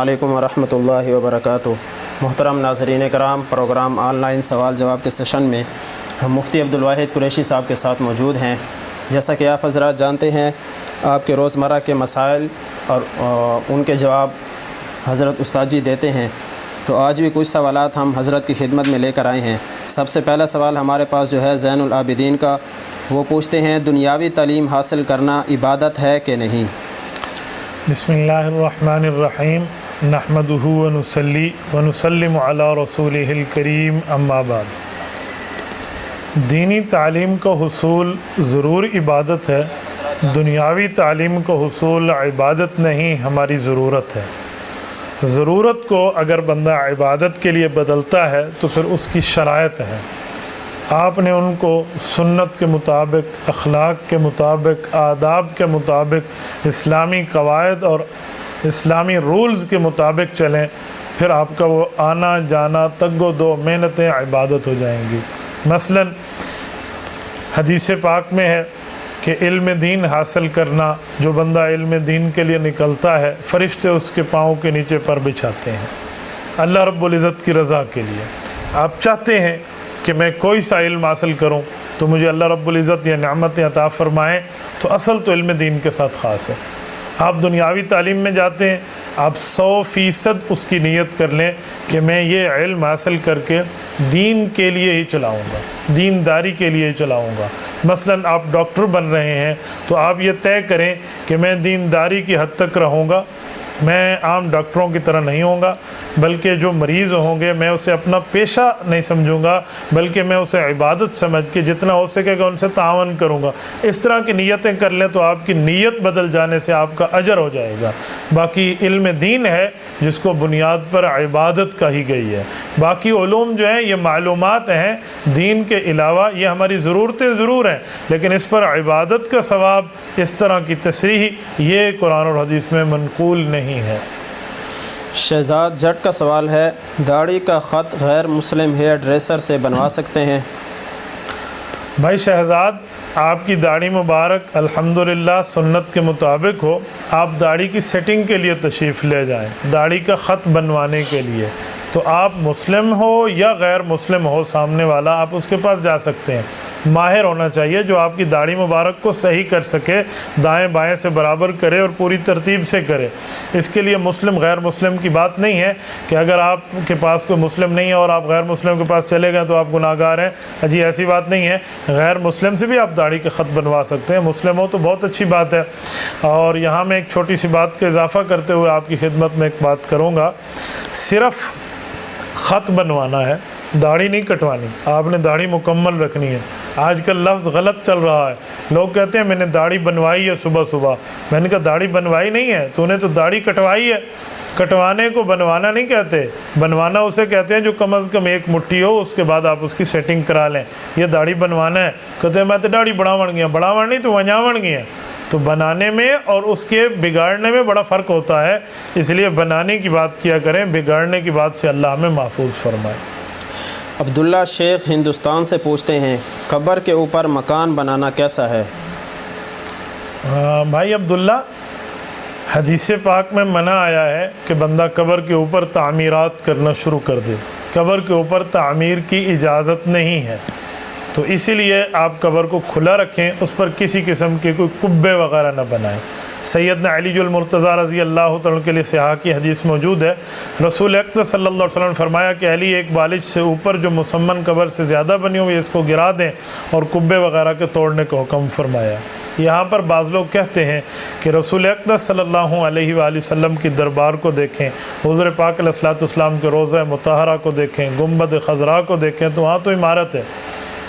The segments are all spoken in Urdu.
علیکم ورحمۃ اللہ وبرکاتہ۔ محترم ناظرین کرام، پروگرام آن لائن سوال جواب کے سیشن میں ہم مفتی عبدالواحد قریشی صاحب کے ساتھ موجود ہیں۔ جیسا کہ آپ حضرات جانتے ہیں، آپ کے روزمرہ کے مسائل اور ان کے جواب حضرت استاد جی دیتے ہیں، تو آج بھی کچھ سوالات ہم حضرت کی خدمت میں لے کر آئے ہیں۔ سب سے پہلا سوال ہمارے پاس جو ہے زین العابدین کا، وہ پوچھتے ہیں دنیاوی تعلیم حاصل کرنا عبادت ہے کہ نہیں؟ بسم اللہ الرحمن الرحیم، نحمدہ ونصلی ونسلم علی رسولہ الکریم، اما بعد۔ دینی تعلیم کا حصول ضرور عبادت ہے، دنیاوی تعلیم کا حصول عبادت نہیں، ہماری ضرورت ہے۔ ضرورت کو اگر بندہ عبادت کے لیے بدلتا ہے تو پھر اس کی شرائط ہے۔ آپ نے ان کو سنت کے مطابق، اخلاق کے مطابق، آداب کے مطابق، اسلامی قواعد اور اسلامی رولز کے مطابق چلیں، پھر آپ کا وہ آنا جانا تگ و دو محنتیں عبادت ہو جائیں گی۔ مثلا حدیث پاک میں ہے کہ علم دین حاصل کرنا، جو بندہ علم دین کے لیے نکلتا ہے، فرشتے اس کے پاؤں کے نیچے پر بچھاتے ہیں اللہ رب العزت کی رضا کے لیے۔ آپ چاہتے ہیں کہ میں کوئی سا علم حاصل کروں تو مجھے اللہ رب العزت یہ نعمتیں عطا فرمائیں، تو اصل تو علم دین کے ساتھ خاص ہے۔ آپ دنیاوی تعلیم میں جاتے ہیں، آپ 100% اس کی نیت کر لیں کہ میں یہ علم حاصل کر کے دین کے لیے ہی چلاؤں گا، دینداری کے لیے ہی چلاؤں گا۔ مثلا آپ ڈاکٹر بن رہے ہیں تو آپ یہ طے کریں کہ میں دینداری کی حد تک رہوں گا، میں عام ڈاکٹروں کی طرح نہیں ہوں گا، بلکہ جو مریض ہوں گے میں اسے اپنا پیشہ نہیں سمجھوں گا، بلکہ میں اسے عبادت سمجھ کے جتنا ہو سکے گا ان سے تعاون کروں گا۔ اس طرح کی نیتیں کر لیں تو آپ کی نیت بدل جانے سے آپ کا اجر ہو جائے گا۔ باقی علم دین ہے جس کو بنیاد پر عبادت کہی گئی ہے۔ باقی علوم جو ہیں یہ معلومات ہیں دین کے علاوہ، یہ ہماری ضرورتیں ضرور ہیں، لیکن اس پر عبادت کا ثواب، اس طرح کی تصریح، یہ قرآن اور حدیث میں منقول نہیں ہے۔ شہزاد جٹ کا سوال ہے، داڑھی کا خط غیر مسلم ہیئر ڈریسر سے بنوا سکتے ہیں؟ بھائی شہزاد، آپ کی داڑھی مبارک الحمدللہ سنت کے مطابق ہو، آپ داڑھی کی سیٹنگ کے لیے تشریف لے جائیں، داڑھی کا خط بنوانے کے لیے، تو آپ مسلم ہو یا غیر مسلم ہو سامنے والا، آپ اس کے پاس جا سکتے ہیں۔ ماہر ہونا چاہیے جو آپ کی داڑھی مبارک کو صحیح کر سکے، دائیں بائیں سے برابر کرے اور پوری ترتیب سے کرے۔ اس کے لیے مسلم غیر مسلم کی بات نہیں ہے کہ اگر آپ کے پاس کوئی مسلم نہیں ہے اور آپ غیر مسلم کے پاس چلے گئے تو آپ گناہ گار ہیں، جی ایسی بات نہیں ہے۔ غیر مسلم سے بھی آپ داڑھی کے خط بنوا سکتے ہیں، مسلم ہو تو بہت اچھی بات ہے۔ اور یہاں میں ایک چھوٹی سی بات کا اضافہ کرتے ہوئے آپ کی خدمت میں ایک بات کروں گا، صرف خط بنوانا ہے، داڑھی نہیں کٹوانی۔ آپ نے داڑھی مکمل رکھنی ہے۔ آج کل لفظ غلط چل رہا ہے، لوگ کہتے ہیں میں نے داڑھی بنوائی ہے صبح صبح۔ میں نے کہا داڑھی بنوائی نہیں ہے، تو نے تو داڑھی کٹوائی ہے۔ کٹوانے کو بنوانا نہیں کہتے، بنوانا اسے کہتے ہیں جو کم از کم ایک مٹھی ہو، اس کے بعد آپ اس کی سیٹنگ کرا لیں، یہ داڑھی بنوانا ہے۔ کہتے ہیں میں تو داڑھی بڑھاون گیا، بڑھاون نہیں تو ونجاون گیا۔ تو بنانے میں اور اس کے بگاڑنے میں بڑا فرق ہوتا ہے، اس لیے بنانے کی بات کیا کریں، بگاڑنے کی بات سے اللہ ہمیں محفوظ فرمائے۔ عبداللہ شیخ ہندوستان سے پوچھتے ہیں قبر کے اوپر مکان بنانا کیسا ہے؟ بھائی عبداللہ، حدیث پاک میں منع آیا ہے کہ بندہ قبر کے اوپر تعمیرات کرنا شروع کر دے۔ قبر کے اوپر تعمیر کی اجازت نہیں ہے، تو اسی لیے آپ قبر کو کھلا رکھیں، اس پر کسی قسم کے کوئی قبے وغیرہ نہ بنائیں۔ سیدنا علی المرتضیٰ رضی اللہ تعالیٰ کے لیے صحاح کی حدیث موجود ہے، رسول اقدس صلی اللہ علیہ وسلم نے فرمایا کہ علی ایک بالش سے اوپر جو مسمن قبر سے زیادہ بنی ہوئی اس کو گرا دیں اور قبے وغیرہ کے توڑنے کا حکم فرمایا۔ یہاں پر بعض لوگ کہتے ہیں کہ رسول اقدس صلی اللہ علیہ وآلہ وسلم کی دربار کو دیکھیں، حضور پاک علیہ الصلوۃ والسلام کے روضہ مطہرہ کو دیکھیں، گنبد خضراء کو دیکھیں، تو وہاں تو عمارت ہے۔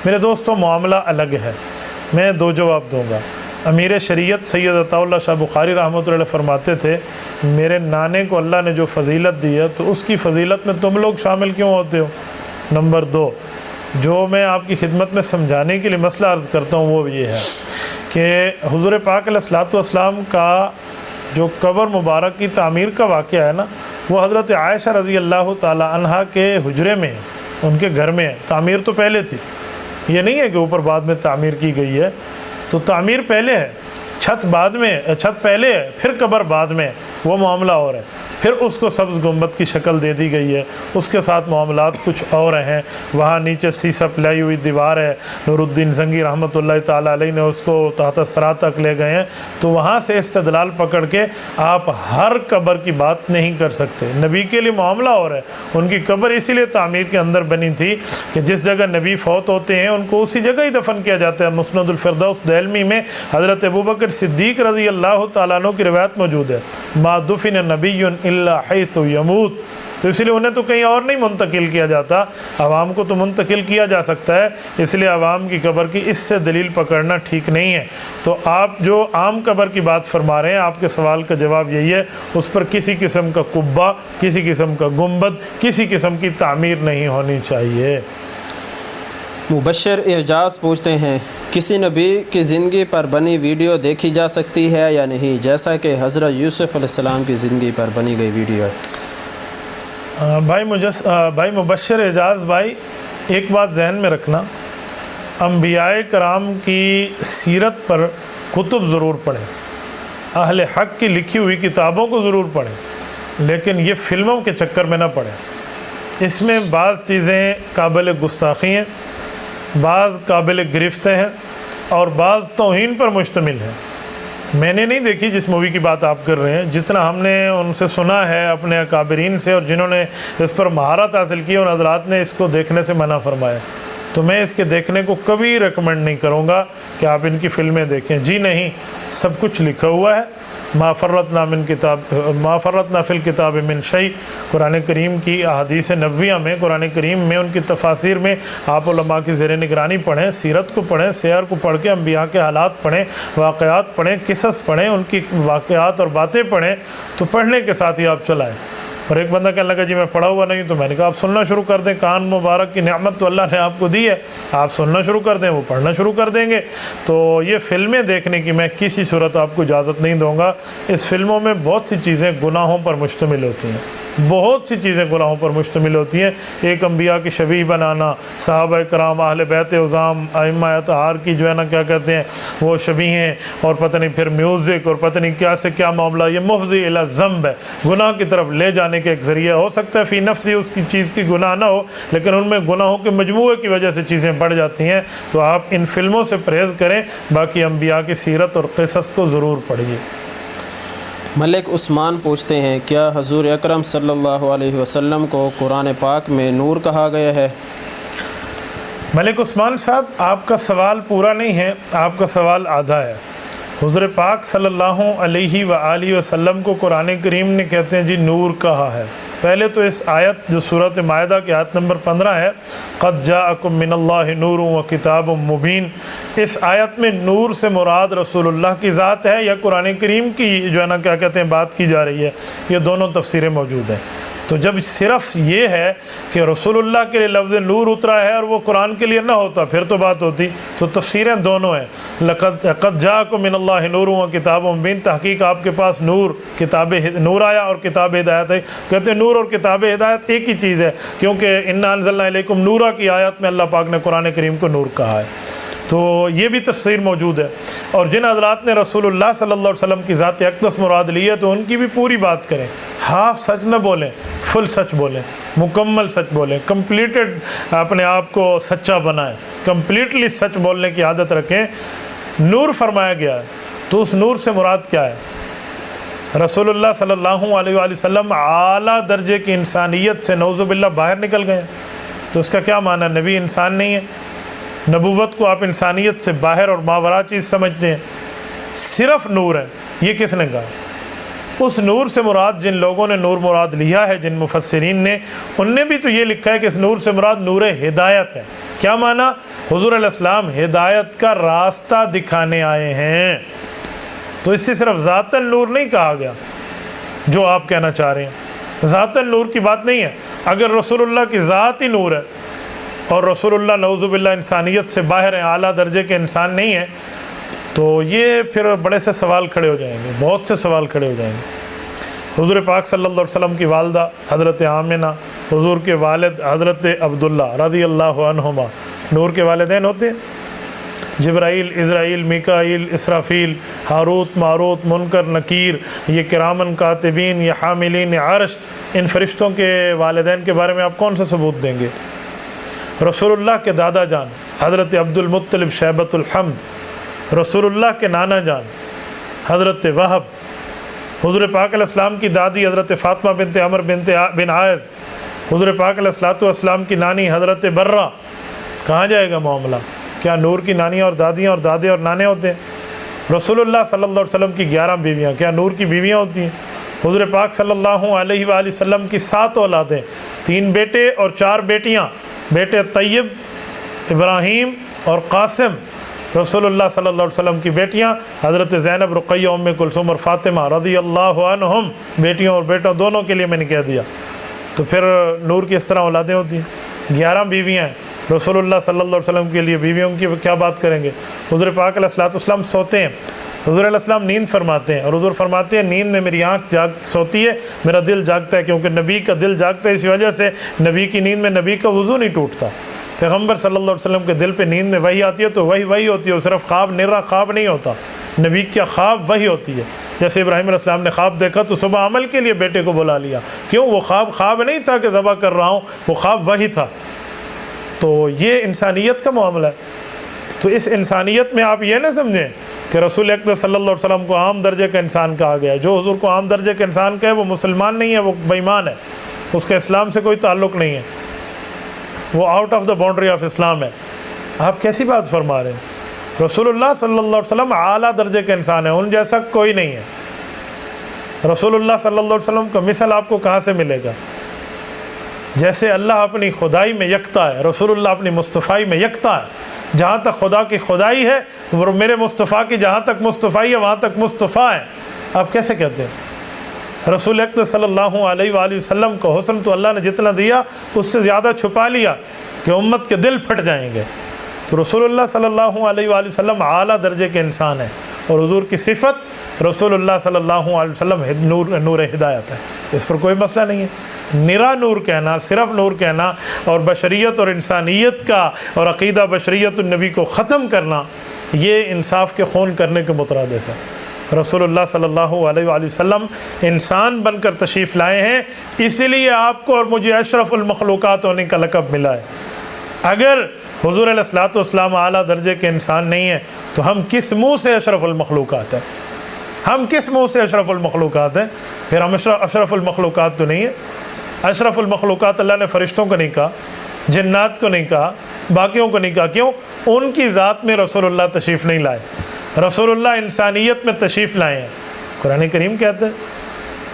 میرے دوستوں، معاملہ الگ ہے۔ میں دو جواب دوں گا۔ امیر شریعت سید عطا اللہ شاہ بخاری رحمۃ اللہ علیہ فرماتے تھے، میرے نانے کو اللہ نے جو فضیلت دی ہے تو اس کی فضیلت میں تم لوگ شامل کیوں ہوتے ہو؟ نمبر دو، جو میں آپ کی خدمت میں سمجھانے کے لیے مسئلہ عرض کرتا ہوں وہ یہ ہے کہ حضور پاک علیہ الصلوۃ والسلام کا جو قبر مبارک کی تعمیر کا واقعہ ہے نا، وہ حضرت عائشہ رضی اللہ تعالی عنہا کے حجرے میں، ان کے گھر میں تعمیر تو پہلے تھی، یہ نہیں ہے کہ اوپر بعد میں تعمیر کی گئی ہے، تو تعمیر پہلے ہے، چھت بعد میں، چھت پہلے ہے، پھر قبر بعد میں۔ وہ معاملہ اور ہے. پھر اس کو سبز گنبد کی شکل دے دی گئی ہے، اس کے ساتھ معاملات کچھ اور ہیں. وہاں نیچے سیسا پلائی ہوئی دیوار ہے، نور الدین زنگی رحمۃ اللہ تعالیٰ علیہ نے اس کو تحت الثری تک لے گئے ہیں. تو وہاں سے استدلال پکڑ کے آپ ہر قبر کی بات نہیں کر سکتے. نبی کے لیے معاملہ اور ہے. ان کی قبر اسی لیے تعمیر کے اندر بنی تھی کہ جس جگہ نبی فوت ہوتے ہیں ان کو اسی جگہ ہی دفن کیا جاتا ہے. مسند الفردوس دہلمی میں حضرت ابوبکر صدیق رضی اللہ تعالیٰ عنہ کی روایت موجود ہے، ما دفن نبی الا حیث یموت. تو اس لیے انہیں تو کہیں اور نہیں منتقل کیا جاتا، عوام کو تو منتقل کیا جا سکتا ہے. اس لیے عوام کی قبر کی اس سے دلیل پکڑنا ٹھیک نہیں ہے. تو آپ جو عام قبر کی بات فرما رہے ہیں، آپ کے سوال کا جواب یہی ہے، اس پر کسی قسم کا قبہ، کسی قسم کا گنبد، کسی قسم کی تعمیر نہیں ہونی چاہیے. مبشر اعجاز پوچھتے ہیں کسی نبی کی زندگی پر بنی ویڈیو دیکھی جا سکتی ہے یا نہیں، جیسا کہ حضرت یوسف علیہ السلام کی زندگی پر بنی گئی ویڈیو ہے؟ بھائی مبشر اعجاز بھائی، ایک بات ذہن میں رکھنا، انبیاء کرام کی سیرت پر کتب ضرور پڑھیں، اہل حق کی لکھی ہوئی کتابوں کو ضرور پڑھیں، لیکن یہ فلموں کے چکر میں نہ پڑھیں. اس میں بعض چیزیں قابل گستاخی ہیں، بعض قابل گرفت ہیں، اور بعض توہین پر مشتمل ہیں. میں نے نہیں دیکھی جس مووی کی بات آپ کر رہے ہیں، جتنا ہم نے ان سے سنا ہے اپنے اکابرین سے اور جنہوں نے اس پر مہارت حاصل کی، ان حضرات نے اس کو دیکھنے سے منع فرمایا. تو میں اس کے دیکھنے کو کبھی ریکمنڈ نہیں کروں گا کہ آپ ان کی فلمیں دیکھیں. جی نہیں، سب کچھ لکھا ہوا ہے. ما فرطنا فی الکتاب من شیء، قرآن کریم کی احادیث نبویہ میں، قرآن کریم میں، ان کی تفاسیر میں آپ علماء کی زیر نگرانی پڑھیں، سیرت کو پڑھیں، سیر کو پڑھ کے انبیاء کے حالات پڑھیں، واقعات پڑھیں، قصص پڑھیں، ان کی واقعات اور باتیں پڑھیں. تو پڑھنے کے ساتھ ہی آپ چلائیں. اور ایک بندہ کہنے لگا جی میں پڑھا ہوا نہیں، تو میں نے کہا آپ سننا شروع کر دیں. کان مبارک کی نعمت تو اللہ نے آپ کو دی ہے، آپ سننا شروع کر دیں، وہ پڑھنا شروع کر دیں گے. تو یہ فلمیں دیکھنے کی میں کسی صورت آپ کو اجازت نہیں دوں گا. اس فلموں میں بہت سی چیزیں گناہوں پر مشتمل ہوتی ہیں، بہت سی چیزیں گناہوں پر مشتمل ہوتی ہیں. ایک انبیاء کی شبیہ بنانا، صحابہ کرام، اہل بیت عظام، ائمہ اطہار کی جو ہے نا کیا کہتے ہیں وہ شبیہیں، اور پتہ نہیں پھر میوزک، اور پتہ نہیں کیا سے کیا معاملہ. یہ مفضی الی ذنب ہے، گناہ کی طرف لے جانے کے ایک ذریعہ. ہو سکتا ہے فی نفسی اس کی چیز کی گناہ نہ ہو، لیکن ان میں گناہوں کے مجموعے کی وجہ سے چیزیں بڑھ جاتی ہیں. تو آپ ان فلموں سے پرہیز کریں، باقی انبیاء کی سیرت اور قصص کو ضرور پڑھیے. ملک عثمان پوچھتے ہیں کیا حضور اکرم صلی اللہ علیہ وسلم کو قرآن پاک میں نور کہا گیا ہے؟ ملک عثمان صاحب، آپ کا سوال پورا نہیں ہے، آپ کا سوال آدھا ہے. حضور پاک صلی اللہ علیہ وآلہ وسلم کو قرآن کریم نے کہتے ہیں جی نور کہا ہے. پہلے تو اس آیت جو سورۃ مائدہ کی آیت نمبر 15 ہے، قد جاءکم من اللہ نور و کتاب مبین، اس آیت میں نور سے مراد رسول اللہ کی ذات ہے یا قرآن کریم کی جو ہے نا کیا کہتے ہیں بات کی جا رہی ہے؟ یہ دونوں تفسیریں موجود ہیں. تو جب صرف یہ ہے کہ رسول اللہ کے لیے لفظ نور اترا ہے اور وہ قرآن کے لیے نہ ہوتا پھر تو بات ہوتی. تو تفسیریں دونوں ہیں. قد جاءکم من اللہ نور و کتاب مبین، تحقیق آپ کے پاس نور، کتاب نور آیا اور کتاب ہدایت ہے. کہتے ہیں نور اور کتاب ہدایت ایک ہی چیز ہے، کیونکہ انا انزلنا الیکم نورا کی آیت میں اللہ پاک نے قرآن کریم کو نور کہا ہے. تو یہ بھی تفسیر موجود ہے. اور جن حضرات نے رسول اللہ صلی اللہ علیہ وسلم کی ذات اقدس مراد لی ہے تو ان کی بھی پوری بات کریں، ہاف سچ نہ بولیں، فل سچ بولیں، مکمل سچ بولیں، کمپلیٹڈ اپنے آپ کو سچا بنائیں، کمپلیٹلی سچ بولنے کی عادت رکھیں. نور فرمایا گیا ہے تو اس نور سے مراد کیا ہے؟ رسول اللہ صلی اللہ علیہ وآلہ وسلم اعلیٰ درجے کی انسانیت سے نعوذ باللہ باہر نکل گئے، تو اس کا کیا معنی ہے؟ نبی انسان نہیں ہے؟ نبوت کو آپ انسانیت سے باہر اور ماورا چیز سمجھتے ہیں. صرف نور ہے، یہ کس نے کہا؟ اس نور سے مراد جن لوگوں نے نور مراد لیا ہے، جن مفسرین نے، ان نے بھی تو یہ لکھا ہے کہ اس نور سے مراد نور ہدایت ہے. کیا معنی؟ حضور علیہ السلام ہدایت کا راستہ دکھانے آئے ہیں. تو اس سے صرف ذات النور نہیں کہا گیا جو آپ کہنا چاہ رہے ہیں. ذات النور کی بات نہیں ہے. اگر رسول اللہ کی ذات ہی نور ہے اور رسول اللہ نعوذ باللہ انسانیت سے باہر ہیں، اعلیٰ درجے کے انسان نہیں ہیں، تو یہ پھر بڑے سے سوال کھڑے ہو جائیں گے، بہت سے سوال کھڑے ہو جائیں گے. حضور پاک صلی اللہ علیہ وسلم کی والدہ حضرت آمنہ، حضور کے والد حضرت عبداللہ رضی اللہ عنہما نور کے والدین ہوتے ہیں. جبرائیل، اسرائیل، میکائیل، اسرافیل، ہاروت، ماروت، منکر، نکیر، یہ کرامن کاتبین، یہ حاملین عرش، ان فرشتوں کے والدین کے بارے میں آپ کون سا ثبوت دیں گے؟ رسول اللہ کے دادا جان حضرت عبد المطلب شیبۃ الحمد، رسول اللہ کے نانا جان حضرت وہب، حضور پاک علیہ السلام کی دادی حضرت فاطمہ بنت عمر بن عائذ، حضور پاک علیہ السلام کی نانی حضرت برہ، کہاں جائے گا معاملہ؟ کیا نور کی نانیاں اور دادیاں اور دادے اور نانے ہوتے ہیں؟ رسول اللہ صلی اللہ علیہ وسلم کی 11 بیویاں، کیا نور کی بیویاں ہوتی ہیں؟ حضور پاک صلی اللہ علیہ وآلہ وسلم کی 7 اولادیں، 3 بیٹے اور 4 بیٹیاں، بیٹے طیب، ابراہیم اور قاسم، رسول اللہ صلی اللہ علیہ وسلم کی بیٹیاں حضرت زینب، رقیہ، ام کلثوم اور فاطمہ رضی اللہ عنہم، بیٹیوں اور بیٹوں دونوں کے لیے میں نے کہہ دیا۔ تو پھر نور کی اس طرح اولادیں ہوتی ہیں، 11 بیویاں ہیں رسول اللہ صلی اللہ علیہ وسلم کے لیے، بیویوں کی کیا بات کریں گے؟ حضور پاک علیہ السلام سوتے ہیں، حضور علیہ السلام نیند فرماتے ہیں، اور حضور فرماتے ہیں نیند میں میری آنکھ سوتی ہے، میرا دل جاگتا ہے، کیونکہ نبی کا دل جاگتا ہے، اس وجہ سے نبی کی نیند میں نبی کا وضو نہیں ٹوٹتا۔ پیغمبر صلی اللہ علیہ وسلم کے دل پہ نیند میں وحی آتی ہے تو وہی ہوتی ہے، صرف خواب، نرا خواب نہیں ہوتا، نبی کا خواب وحی ہوتی ہے۔ جیسے ابراہیم علیہ السلام نے خواب دیکھا تو صبح عمل کے لیے بیٹے کو بلا لیا، کیوں؟ وہ خواب نہیں تھا کہ ذبح کر رہا ہوں، وہ خواب وحی تھا۔ تو یہ انسانیت کا معاملہ ہے۔ تو اس انسانیت میں آپ یہ نہ سمجھیں کہ رسول اقدس صلی اللہ علیہ وسلم کو عام درجے کا انسان کہا گیا ہے۔ جو حضور کو عام درجے کا انسان کہے وہ مسلمان نہیں ہے، وہ بے ایمان ہے، اس کا اسلام سے کوئی تعلق نہیں ہے، وہ out of the boundary of Islam ہے۔ آپ کیسی بات فرما رہے ہیں؟ رسول اللہ صلی اللہ علیہ وسلم اعلیٰ درجے کا انسان ہے، ان جیسا کوئی نہیں ہے۔ رسول اللہ صلی اللہ علیہ وسلم کا مثل آپ کو کہاں سے ملے گا؟ جیسے اللہ اپنی خدائی میں یکتا ہے، رسول اللہ اپنی مصطفائی میں یکتا ہے۔ جہاں تک خدا کی خدائی ہے، اور میرے مصطفیٰ کی جہاں تک مصطفیٰ ہے وہاں تک مصطفیٰ ہے۔ آپ کیسے کہتے ہیں؟ رسول اقدس صلی اللہ علیہ وآلہ وسلم کو حسن تو اللہ نے جتنا دیا اس سے زیادہ چھپا لیا کہ امت کے دل پھٹ جائیں گے۔ تو رسول اللہ صلی اللہ علیہ وآلہ وسلم اعلیٰ درجے کے انسان ہیں، اور حضور کی صفت رسول اللہ صلی اللہ علیہ وسلم نور ہدایت ہے، اس پر کوئی مسئلہ نہیں ہے۔ نرا نور کہنا، صرف نور کہنا، اور بشریت اور انسانیت کا اور عقیدہ بشریت النبی کو ختم کرنا، یہ انصاف کے خون کرنے کے مترادف ہے۔ رسول اللہ صلی اللہ علیہ وآلہ وسلم انسان بن کر تشریف لائے ہیں، اسی لیے آپ کو اور مجھے اشرف المخلوقات ہونے کا لقب ملا ہے۔ اگر حضور علیہ الصلوۃ والسلام اعلیٰ درجے کے انسان نہیں ہیں تو ہم کس منہ سے اشرف المخلوقات ہیں؟ ہم کس منہ سے اشرف المخلوقات ہیں؟ پھر ہم اشرف المخلوقات تو نہیں ہیں۔ اشرف المخلوقات اللہ نے فرشتوں کو نہیں کہا، جنات کو نہیں کہا، باقیوں کو نہیں کہا، کیوں؟ ان کی ذات میں رسول اللہ تشریف نہیں لائے، رسول اللہ انسانیت میں تشریف لائے ہیں۔ قرآن کریم کہتے ہیں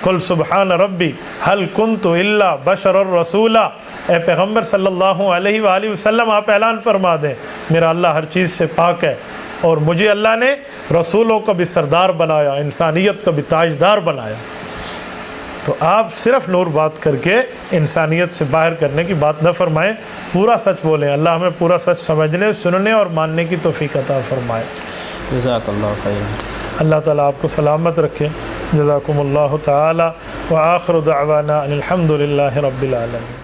قل سبحان ربی هل کنت الا بشر الرسولا، اے پیغمبر صلی اللہ علیہ وآلہ وسلم آپ اعلان فرما دیں میرا اللہ ہر چیز سے پاک ہے، اور مجھے اللہ نے رسولوں کا بھی سردار بنایا، انسانیت کا بھی تاجدار بنایا۔ تو آپ صرف نور بات کر کے انسانیت سے باہر کرنے کی بات نہ فرمائیں، پورا سچ بولیں۔ اللہ ہمیں پورا سچ سمجھنے، سننے اور ماننے کی توفیق عطا فرمائے۔ جزاک اللہ خیر۔ اللہ تعالیٰ آپ کو سلامت رکھے۔ جزاکم اللہ تعالی، وآخر دعوانا ان الحمد للہ رب العالمین۔